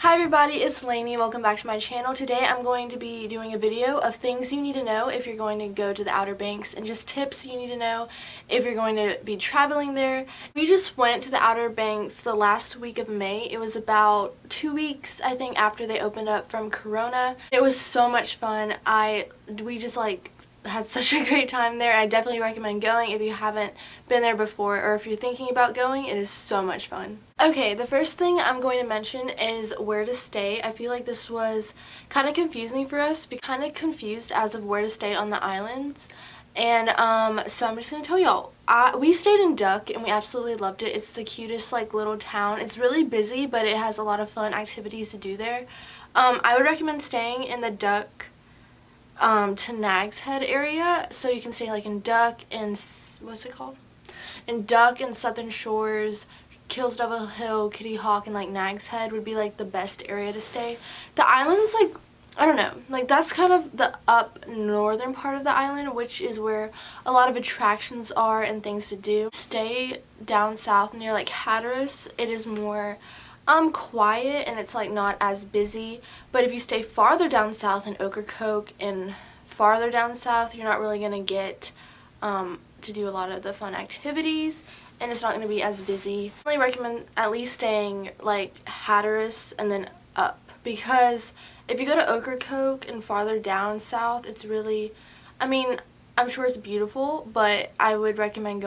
Hi everybody, it's Lainey. Welcome back to my channel. Today I'm going to be doing a video of things you need to know if you're going to go to the Outer Banks and just tips you need to know if you're going to be traveling there. We just went to the Outer Banks the last week of May. It was about 2 weeks, I think, after they opened up from Corona. It was so much fun. We just had such a great time there. I definitely recommend going if you haven't been there before, or if you're thinking about going. It is so much fun. Okay, the first thing I'm going to mention is where to stay. I feel like this was kind of confusing for us, kind of confused as of where to stay on the islands. And so I'm just going to tell y'all. We stayed in Duck and we absolutely loved it. It's the cutest little town. It's really busy, but it has a lot of fun activities to do there. I would recommend staying in the Duck to Nags Head area, so you can stay in Duck and what's it called? In Duck and Southern Shores, Kills Double Hill, Kitty Hawk, and Nags Head would be the best area to stay. The island's I don't know, that's kind of the up northern part of the island, which is where a lot of attractions are and things to do. Stay down south near Hatteras. It is more quiet and it's not as busy, but if you stay farther down south in Ocracoke and farther down south, you're not really going to get to do a lot of the fun activities, and it's not going to be as busy. I really recommend at least staying Hatteras and then up, because if you go to Ocracoke and farther down south, it's really, I'm sure it's beautiful, but I would recommend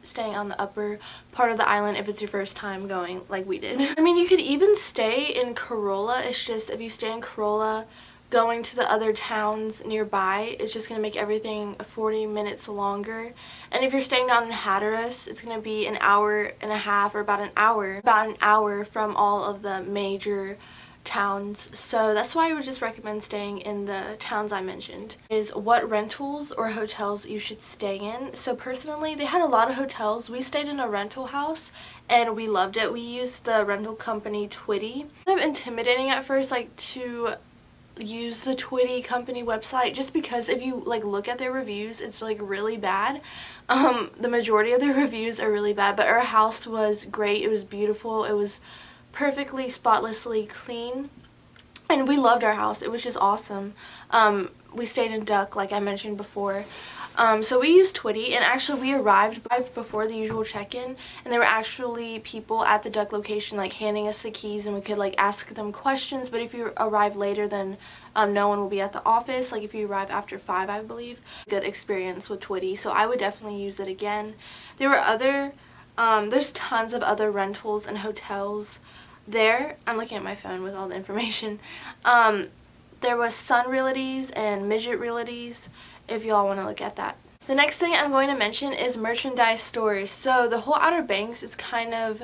staying on the upper part of the island if it's your first time going like we did. You could even stay in Corolla. It's just if you stay in Corolla, going to the other towns nearby is just going to make everything 40 minutes longer. And if you're staying down in Hatteras, it's going to be an hour and a half, or about an hour from all of the major towns. So that's why I would just recommend staying in the towns I mentioned. Is what rentals or hotels you should stay in. So personally, they had a lot of hotels. We stayed in a rental house and we loved it. We used the rental company Twitty. Kind of intimidating at first to use the Twitty company website, just because if you look at their reviews, it's really bad. The majority of their reviews are really bad, but our house was great. It was beautiful. It was perfectly spotlessly clean, and we loved our house. It was just awesome. We stayed in Duck, like I mentioned before. So we used Twitty, and actually we arrived before the usual check-in, and there were actually people at the Duck location handing us the keys, and we could ask them questions. But if you arrive later, then no one will be at the office. If you arrive after 5, I believe. Good experience with Twitty, so I would definitely use it again. There were there's tons of other rentals and hotels there. I'm looking at my phone with all the information. There was Sun Realties and Midget Realties, if y'all want to look at that. The next thing I'm going to mention is merchandise stores. So the whole Outer Banks is kind of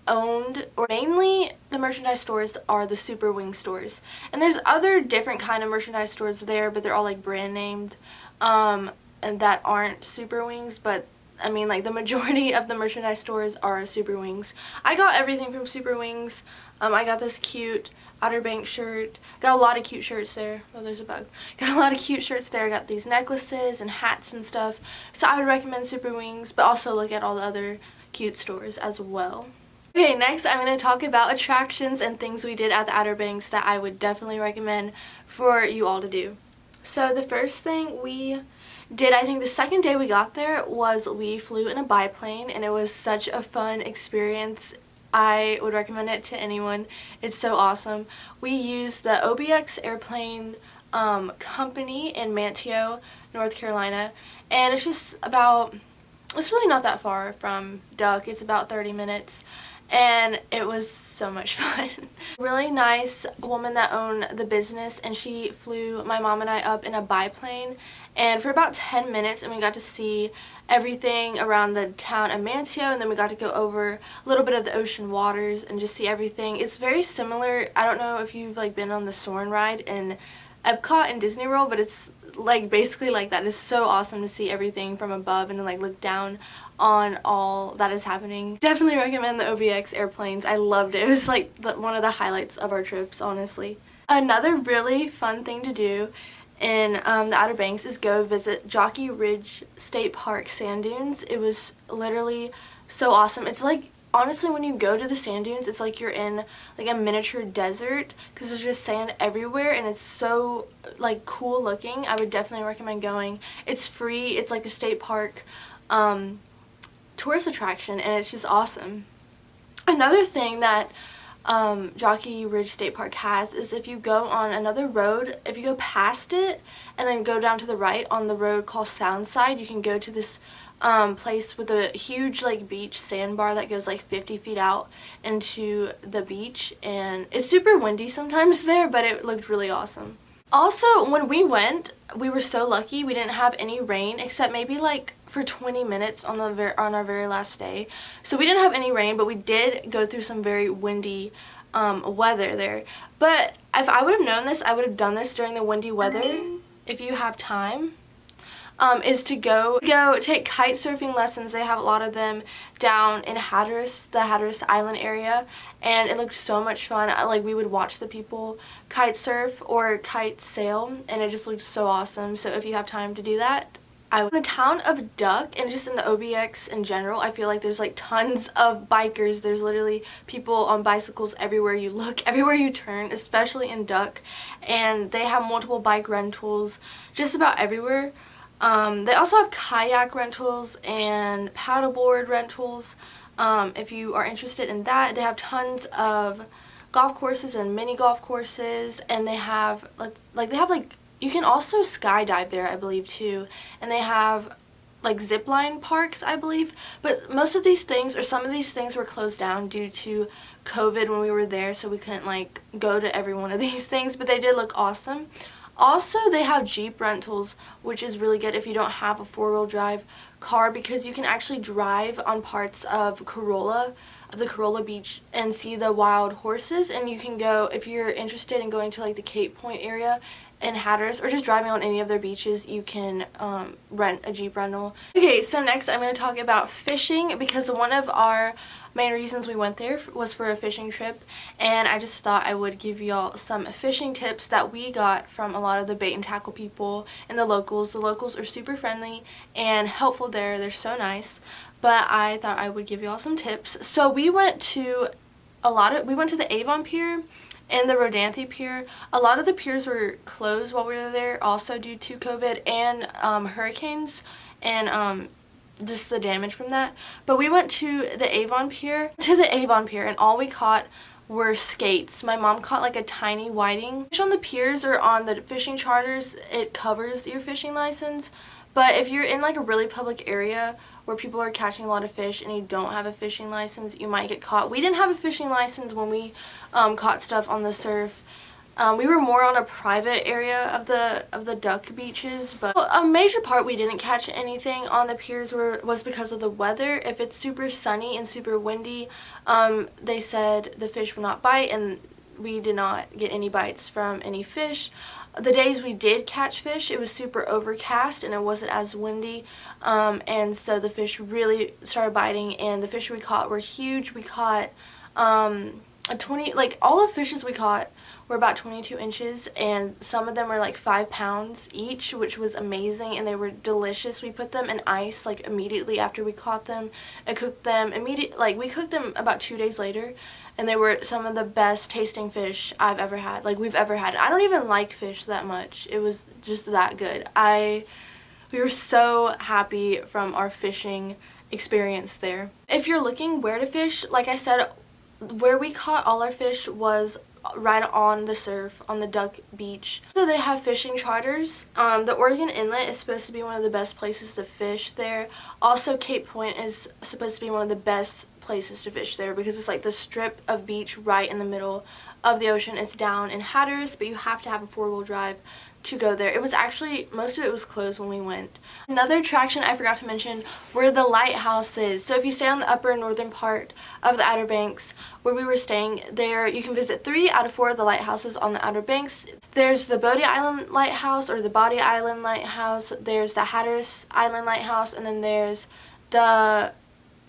owned, or mainly the merchandise stores are the Super Wing stores. And there's other different kind of merchandise stores there, but they're all brand named, and that aren't Super Wings, but the majority of the merchandise stores are Super Wings. I got everything from Super Wings. I got this cute Outer Banks shirt. Got a lot of cute shirts there. Oh, there's a bug. Got a lot of cute shirts there. I got these necklaces and hats and stuff. So I would recommend Super Wings, but also look at all the other cute stores as well. Okay, next I'm going to talk about attractions and things we did at the Outer Banks that I would definitely recommend for you all to do. So the first thing we did, I think the second day we got there, was we flew in a biplane, and it was such a fun experience. I would recommend it to anyone. It's so awesome. We used the OBX airplane company in Manteo, North Carolina, and it's really not that far from Duck. It's about 30 minutes. And it was so much fun. Really nice woman that owned the business, and she flew my mom and I up in a biplane, and for about 10 minutes, and we got to see everything around the town of Manteo, and then we got to go over a little bit of the ocean waters and just see everything. It's very similar. I don't know if you've been on the Soarin' ride in Epcot and Disney World, but it's basically like that. It's so awesome to see everything from above and to look down on all that is happening. Definitely recommend the OBX airplanes. I loved it. It was one of the highlights of our trips, honestly. Another really fun thing to do in the Outer Banks is go visit Jockey Ridge State Park sand dunes. It was literally so awesome. It's honestly, when you go to the sand dunes, it's like you're in like a miniature desert because there's just sand everywhere and it's so like cool looking. I would definitely recommend going. It's free. It's like a state park tourist attraction, and it's just awesome. Another thing that Jockey Ridge State Park has is if you go on another road, if you go past it and then go down to the right on the road called Soundside, you can go to this place with a huge like beach sandbar that goes like 50 feet out into the beach, and it's super windy sometimes there, but it looked really awesome. Also, when we went, we were so lucky we didn't have any rain except maybe like for 20 minutes on our very last day. So we didn't have any rain, but we did go through some very windy weather there. But if I would have known this, I would have done this during the windy weather. If you have time, is to go take kite surfing lessons. They have a lot of them down in Hatteras, the Hatteras Island area, and it looked so much fun. Like, we would watch the people kite surf or kite sail, and it just looked so awesome. So if you have time to do that, in the town of Duck and just in the OBX in general, I feel like there's like tons of bikers. There's literally people on bicycles everywhere you look, everywhere you turn, especially in Duck, and they have multiple bike rentals just about everywhere. They also have kayak rentals and paddleboard rentals. If you are interested in that, they have tons of golf courses and mini golf courses, and they have you can also skydive there, I believe, too, and they have like zipline parks, I believe, but most of these things, or some of these things, were closed down due to COVID when we were there, so we couldn't like go to every one of these things, but they did look awesome. Also, they have Jeep rentals, which is really good if you don't have a four-wheel drive car, because you can actually drive on parts of the Corolla Beach and see the wild horses, and you can go, if you're interested in going to like the Cape Point area in Hatteras or just driving on any of their beaches, you can rent a Jeep rental. Okay, so next I'm going to talk about fishing, because one of our main reasons we went there was for a fishing trip, and I just thought I would give y'all some fishing tips that we got from a lot of the bait and tackle people and the locals. The locals are super friendly and helpful there. They're so nice, but I thought I would give y'all some tips. So we went to the Avon Pier and the Rodanthe Pier. A lot of the piers were closed while we were there, also due to COVID and hurricanes and just the damage from that. But we went to the Avon Pier, and all we caught were skates. My mom caught like a tiny whiting. Fish on the piers or on the fishing charters, it covers your fishing license. But if you're in like a really public area where people are catching a lot of fish and you don't have a fishing license, you might get caught. We didn't have a fishing license when we caught stuff on the surf. We were more on a private area of the duck beaches, but a major part we didn't catch anything on the piers was because of the weather. If it's super sunny and super windy, they said the fish will not bite, and we did not get any bites from any fish. The days we did catch fish, it was super overcast and it wasn't as windy, and so the fish really started biting, and the fish we caught were huge. We caught all the fishes we caught were about 22 inches, and some of them were like 5 pounds each, which was amazing, and they were delicious. We put them in ice like immediately after we caught them and cooked them we cooked them about 2 days later, and they were some of the best tasting fish we've ever had. I don't even like fish that much. It was just that good. We were so happy from our fishing experience there. If you're looking where to fish, like I said, where we caught all our fish was right on the surf on the Duck Beach. So they have fishing charters. The Oregon Inlet is supposed to be one of the best places to fish there. Also, Cape Point is supposed to be one of the best places to fish there because it's like the strip of beach right in the middle of the ocean. It's down in Hatteras, but you have to have a four-wheel drive to go there. It was actually, most of it was closed when we went. Another attraction I forgot to mention were the lighthouses. So if you stay on the upper northern part of the Outer Banks where we were staying there, you can visit 3 out of 4 of the lighthouses on the Outer Banks. There's the Bodie Island Lighthouse, or the Bodie Island Lighthouse, there's the Hatteras Island Lighthouse, and then there's the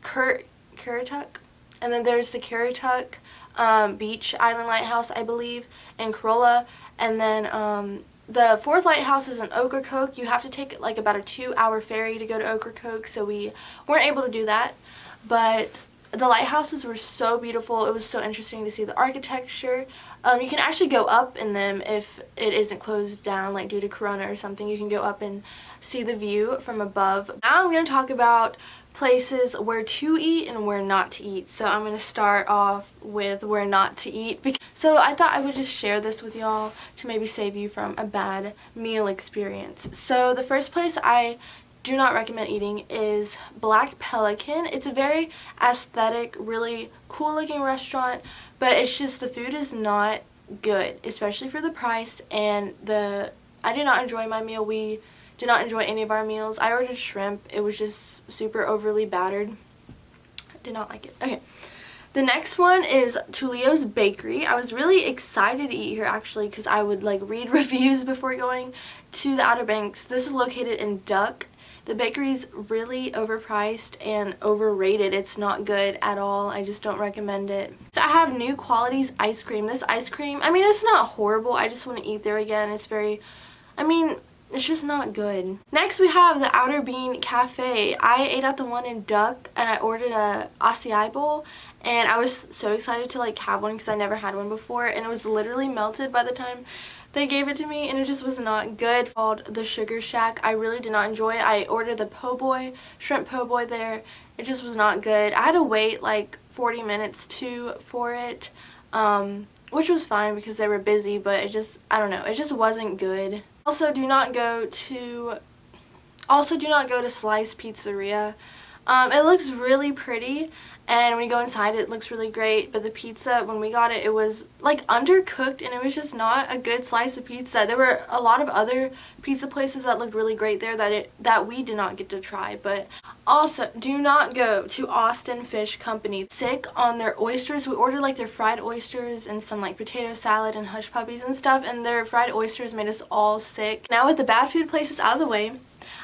Currituck, and then there's the Currituck Beach Island Lighthouse, I believe, in Corolla, and then the 4th lighthouse is in Ocracoke. You have to take like about a 2-hour ferry to go to Ocracoke, so we weren't able to do that. But The lighthouses were so beautiful. It was so interesting to see the architecture. You can actually go up in them if it isn't closed down, like due to Corona or something. You can go up and see the view from above. Now I'm going to talk about places where to eat and where not to eat. So I'm going to start off with where not to eat. So I thought I would just share this with y'all to maybe save you from a bad meal experience. So the first place I do not recommend eating is Black Pelican. It's a very aesthetic, really cool looking restaurant, but it's just the food is not good, especially for the price, and I did not enjoy my meal. We did not enjoy any of our meals. I ordered shrimp. It was just super overly battered. Did not like it. Okay. The next one is Tulio's Bakery. I was really excited to eat here actually because I would like read reviews before going to the Outer Banks. This is located in Duck. The bakery's really overpriced and overrated. It's not good at all. I just don't recommend it. So I have New Qualities ice cream. This ice cream, I mean, it's not horrible. I just want to eat there again. It's it's just not good. Next we have the Outer Bean Cafe. I ate at the one in Duck and I ordered a acai bowl, and I was so excited to like have one because I never had one before, and it was literally melted by the time they gave it to me, and it just was not good. Called the Sugar Shack. I really did not enjoy it. I ordered the po' boy, shrimp po' boy there. It just was not good. I had to wait like 40 minutes for it, which was fine because they were busy, but I don't know, it just wasn't good. Also, do not go to Slice Pizzeria. It looks really pretty, and when you go inside it looks really great, but the pizza, when we got it, it was like undercooked, and it was just not a good slice of pizza. There were a lot of other pizza places that looked really great there that we did not get to try. But also, do not go to Austin Fish Company. Sick on their oysters. We ordered like their fried oysters and some like potato salad and hush puppies and stuff, and their fried oysters made us all sick. Now with the bad food places out of the way,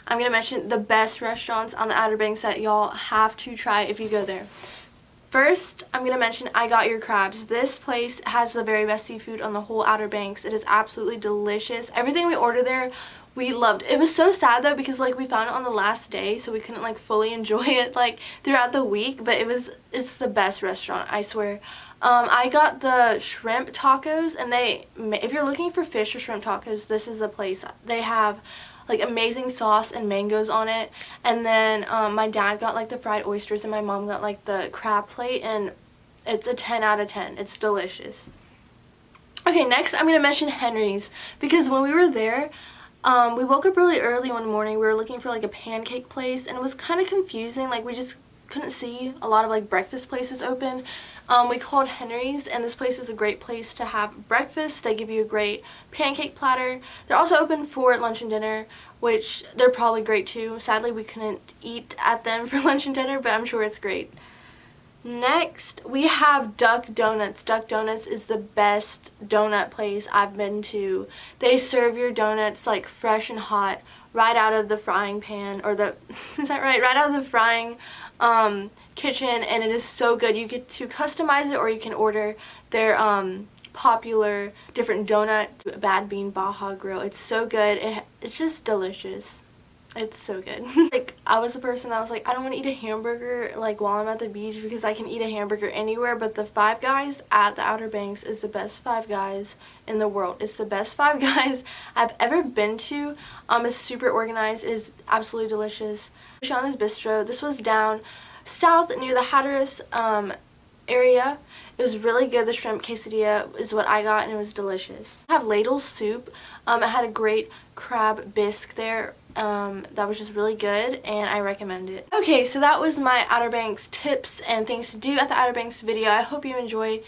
I'm going to mention the best restaurants on the Outer Banks that y'all have to try if you go there. First, I'm going to mention I Got Your Crabs. This place has the very best seafood on the whole Outer Banks. It is absolutely delicious. Everything we ordered there, we loved. It was so sad though because like we found it on the last day, so we couldn't like fully enjoy it like throughout the week, but it's the best restaurant, I swear. I got the shrimp tacos, and if you're looking for fish or shrimp tacos, this is the place. They have like amazing sauce and mangoes on it, and then my dad got like the fried oysters and my mom got like the crab plate, and it's a 10 out of 10. It's delicious. Okay, next I'm going to mention Henry's, because when we were there, we woke up really early one morning. We were looking for like a pancake place, and it was kind of confusing. Like we just couldn't see a lot of like breakfast places open. We called Henry's, and this place is a great place to have breakfast. They give you a great pancake platter. They're also open for lunch and dinner, which they're probably great too. Sadly, we couldn't eat at them for lunch and dinner, but I'm sure it's great. Next, we have Duck Donuts. Duck Donuts is the best donut place I've been to. They serve your donuts like fresh and hot right out of the frying pan, or is that right? Right out of the frying kitchen, and it is so good. You get to customize it, or you can order their popular different donut, Bad Bean Baja Grill. It's so good. It's just delicious. It's so good. Like, I was a person that was like, I don't want to eat a hamburger like while I'm at the beach because I can eat a hamburger anywhere, but the Five Guys at the Outer Banks is the best Five Guys in the world. It's the best Five Guys I've ever been to. It's super organized. It is absolutely delicious. Shauna's Bistro. This was down south near the Hatteras area. It was really good. The shrimp quesadilla is what I got, and it was delicious. I have Ladle's Soup. It had a great crab bisque there. That was just really good, and I recommend it. Okay, so that was my Outer Banks tips and things to do at the Outer Banks video. I hope you enjoy.